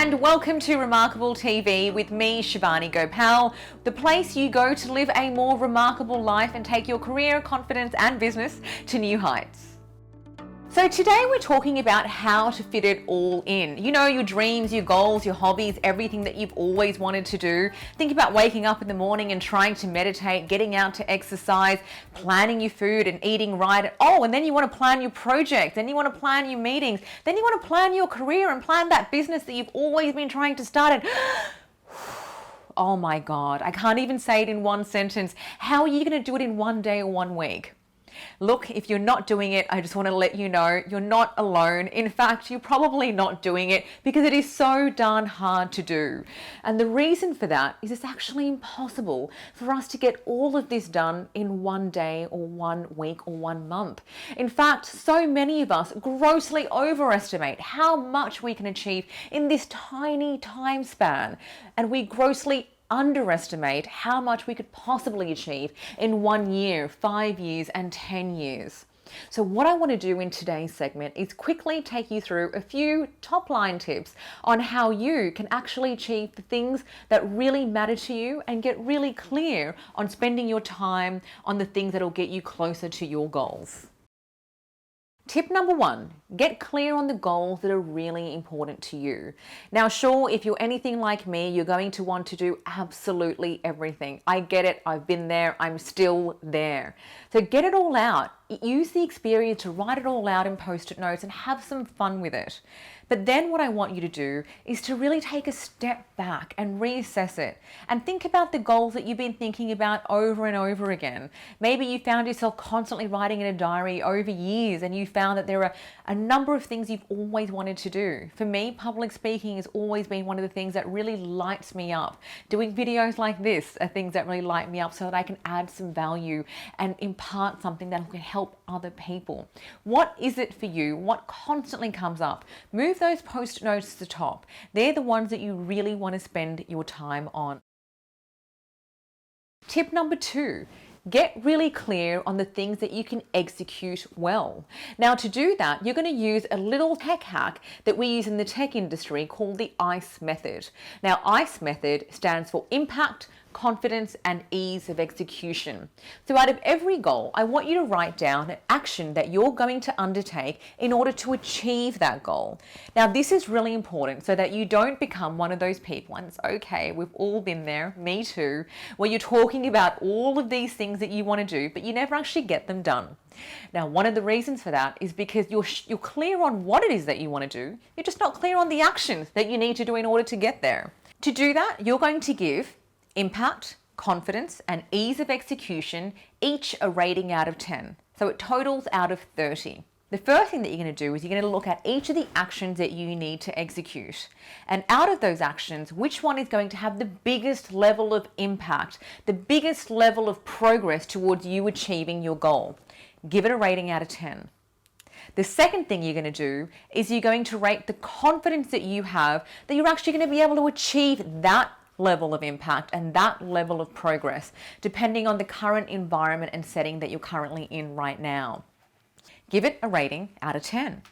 and welcome to Remarkable TV with me, Shivani Gopal, the place you go to live a more remarkable life and take your career, confidence and business to new heights. So today we're talking about how to fit it all in. You know, your dreams, your goals, your hobbies, everything that you've always wanted to do. Think about waking up in the morning and trying to meditate, getting out to exercise, planning your food and eating right. Oh, and then you want to plan your project, then you want to plan your meetings, then you want to plan your career and plan that business that you've always been trying to start. And oh my God, I can't even say it in one sentence. How are you going to do it in one day or 1 week? Look, if you're not doing it, I just want to let you know you're not alone. In fact, you're probably not doing it because it is so darn hard to do. And the reason for that is it's actually impossible for us to get all of this done in 1 day or 1 week or 1 month. In fact, so many of us grossly overestimate how much we can achieve in this tiny time span, and we grossly underestimate how much we could possibly achieve in 1 year, 5 years, and 10 years. So what I want to do in today's segment is quickly take you through a few top line tips on how you can actually achieve the things that really matter to you and get really clear on spending your time on the things that will get you closer to your goals. Tip number 1, get clear on the goals that are really important to you. Now, sure, if you're anything like me, you're going to want to do absolutely everything. I get it. I've been there. I'm still there. So get it all out. Use the experience to write it all out in post-it notes and have some fun with it. But then what I want you to do is to really take a step back and reassess it and think about the goals that you've been thinking about over and over again. Maybe you found yourself constantly writing in a diary over years and you found that there are a number of things you've always wanted to do. For me, public speaking has always been one of the things that really lights me up. Doing videos like this are things that really light me up so that I can add some value and impart something that can help other people. What is it for you? What constantly comes up? Move those post-it notes to the top. They're the ones that you really want to spend your time on. Tip number 2, get really clear on the things that you can execute well. Now, to do that, you're going to use a little tech hack that we use in the tech industry called the ICE method. Now, ICE method stands for impact, confidence, and ease of execution. So out of every goal, I want you to write down an action that you're going to undertake in order to achieve that goal. Now, this is really important so that you don't become one of those people, and it's okay, we've all been there, me too, where you're talking about all of these things that you want to do, but you never actually get them done. Now, one of the reasons for that is because you're clear on what it is that you want to do, you're just not clear on the actions that you need to do in order to get there. To do that, you're going to give impact, confidence, and ease of execution each a rating out of 10. So it totals out of 30. The first thing that you're going to do is you're going to look at each of the actions that you need to execute. And out of those actions, which one is going to have the biggest level of impact, the biggest level of progress towards you achieving your goal? Give it a rating out of 10. The second thing you're going to do is you're going to rate the confidence that you have that you're actually going to be able to achieve that level of impact and that level of progress, depending on the current environment and setting that you're currently in right now. Give it a rating out of 10.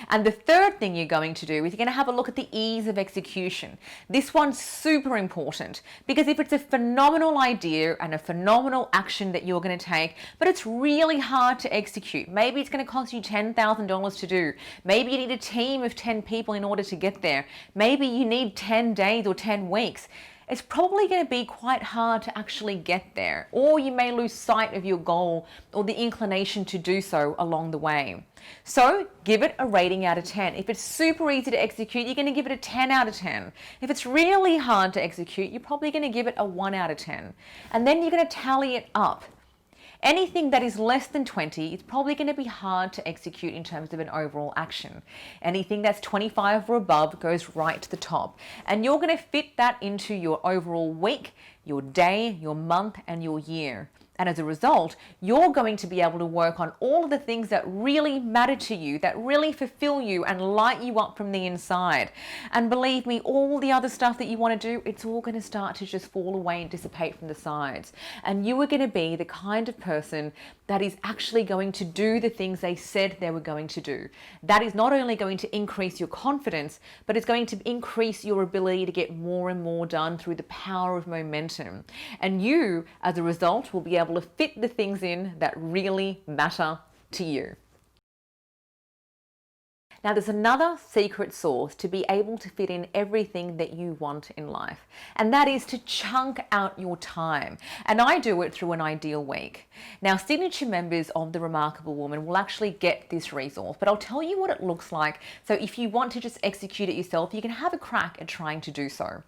And the third thing you're going to do is you're going to have a look at the ease of execution. This one's super important because if it's a phenomenal idea and a phenomenal action that you're going to take, but it's really hard to execute, maybe it's going to cost you $10,000 to do. Maybe you need a team of 10 people in order to get there. Maybe you need 10 days or 10 weeks. It's probably going to be quite hard to actually get there, or you may lose sight of your goal or the inclination to do so along the way. So give it a rating out of 10. If it's super easy to execute, you're going to give it a 10 out of 10. If it's really hard to execute, you're probably going to give it a 1 out of 10. And then you're going to tally it up. Anything that is less than 20 is probably going to be hard to execute in terms of an overall action. Anything that's 25 or above goes right to the top. And you're going to fit that into your overall week, your day, your month, and your year. And as a result, you're going to be able to work on all of the things that really matter to you, that really fulfill you and light you up from the inside. And believe me, all the other stuff that you want to do, it's all going to start to just fall away and dissipate from the sides. And you are going to be the kind of person that is actually going to do the things they said they were going to do. That is not only going to increase your confidence, but it's going to increase your ability to get more and more done through the power of momentum. And you, as a result, will be able to fit the things in that really matter to you. Now, there's another secret sauce to be able to fit in everything that you want in life, and that is to chunk out your time. And I do it through an ideal week. Now, signature members of The Remarkable Woman will actually get this resource, but I'll tell you what it looks like. So if you want to just execute it yourself, you can have a crack at trying to do so.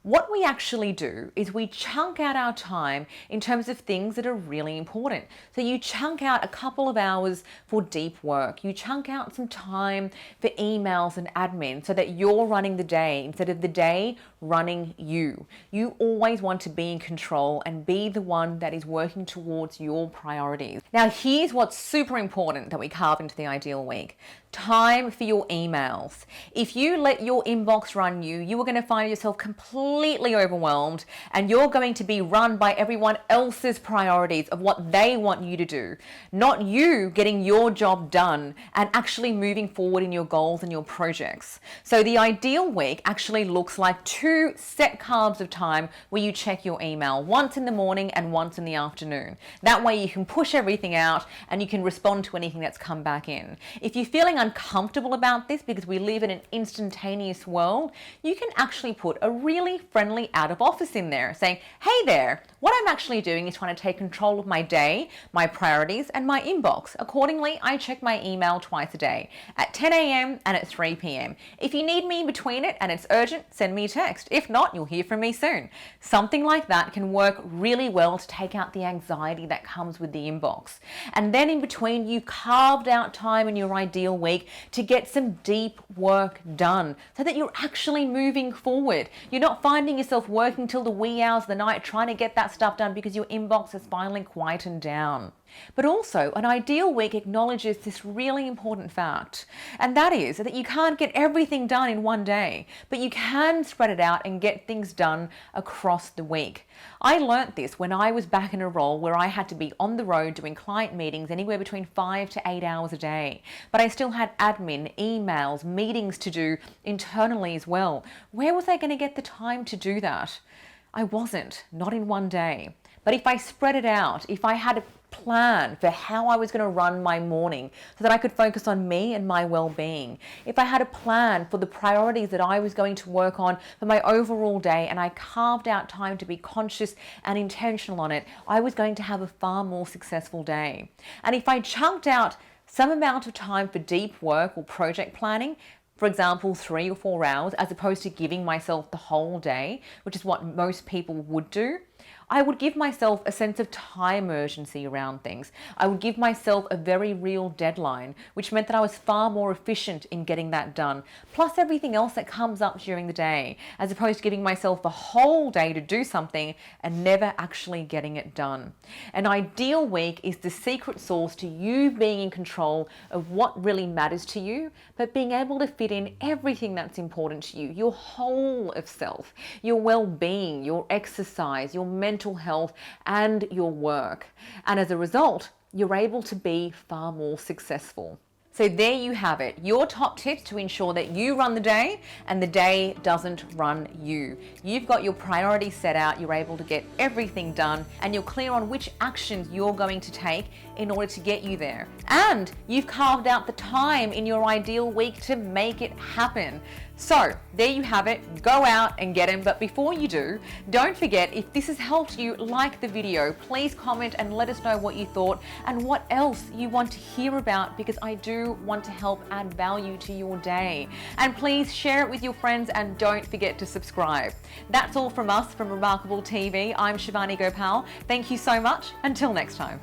What we actually do is we chunk out our time in terms of things that are really important. So you chunk out a couple of hours for deep work. You chunk out some time for emails and admin so that you're running the day instead of the day running you. You always want to be in control and be the one that is working towards your priorities. Now, here's what's super important that we carve into the ideal week. Time for your emails. If you let your inbox run you, you are going to find yourself completely overwhelmed, and you're going to be run by everyone else's priorities of what they want you to do, not you getting your job done and actually moving forward in your goals and your projects. So the ideal week actually looks like 2 set carves of time where you check your email, once in the morning and once in the afternoon. That way you can push everything out and you can respond to anything that's come back in. If you're feeling uncomfortable about this because we live in an instantaneous world, you can actually put a really friendly out of office in there saying, hey there, what I'm actually doing is trying to take control of my day, my priorities, and my inbox. Accordingly, I check my email twice a day, at 10 a.m. and at 3 p.m. If you need me in between it and it's urgent, send me a text. If not, you'll hear from me soon. Something like that can work really well to take out the anxiety that comes with the inbox. And then in between, you've carved out time in your ideal week to get some deep work done so that you're actually moving forward. You're not finding yourself working till the wee hours of the night trying to get that stuff done because your inbox has finally quietened down. But also, an ideal week acknowledges this really important fact, and that is that you can't get everything done in one day, but you can spread it out and get things done across the week. I learnt this when I was back in a role where I had to be on the road doing client meetings anywhere between 5 to 8 hours a day, but I still had admin, emails, meetings to do internally as well. Where was I going to get the time to do that? I wasn't, not in one day. But if I spread it out, if I had a plan for how I was going to run my morning so that I could focus on me and my well-being, if I had a plan for the priorities that I was going to work on for my overall day and I carved out time to be conscious and intentional on it, I was going to have a far more successful day. And if I chunked out some amount of time for deep work or project planning, for example, 3 or 4 hours, as opposed to giving myself the whole day, which is what most people would do, I would give myself a sense of time urgency around things. I would give myself a very real deadline, which meant that I was far more efficient in getting that done, plus everything else that comes up during the day, as opposed to giving myself the whole day to do something and never actually getting it done. An ideal week is the secret sauce to you being in control of what really matters to you, but being able to fit in everything that's important to you, your whole of self, your well-being, your exercise, your mental health, and your work. And as a result, you're able to be far more successful. So there you have it, your top tips to ensure that you run the day and the day doesn't run you. You've got your priorities set out, you're able to get everything done, and you're clear on which actions you're going to take in order to get you there. And you've carved out the time in your ideal week to make it happen. So there you have it, go out and get them. But before you do, don't forget, if this has helped you, like the video, please comment and let us know what you thought and what else you want to hear about, because I do want to help add value to your day. And please share it with your friends and don't forget to subscribe. That's all from us from Remarkable TV. I'm Shivani Gopal. Thank you so much. Until next time.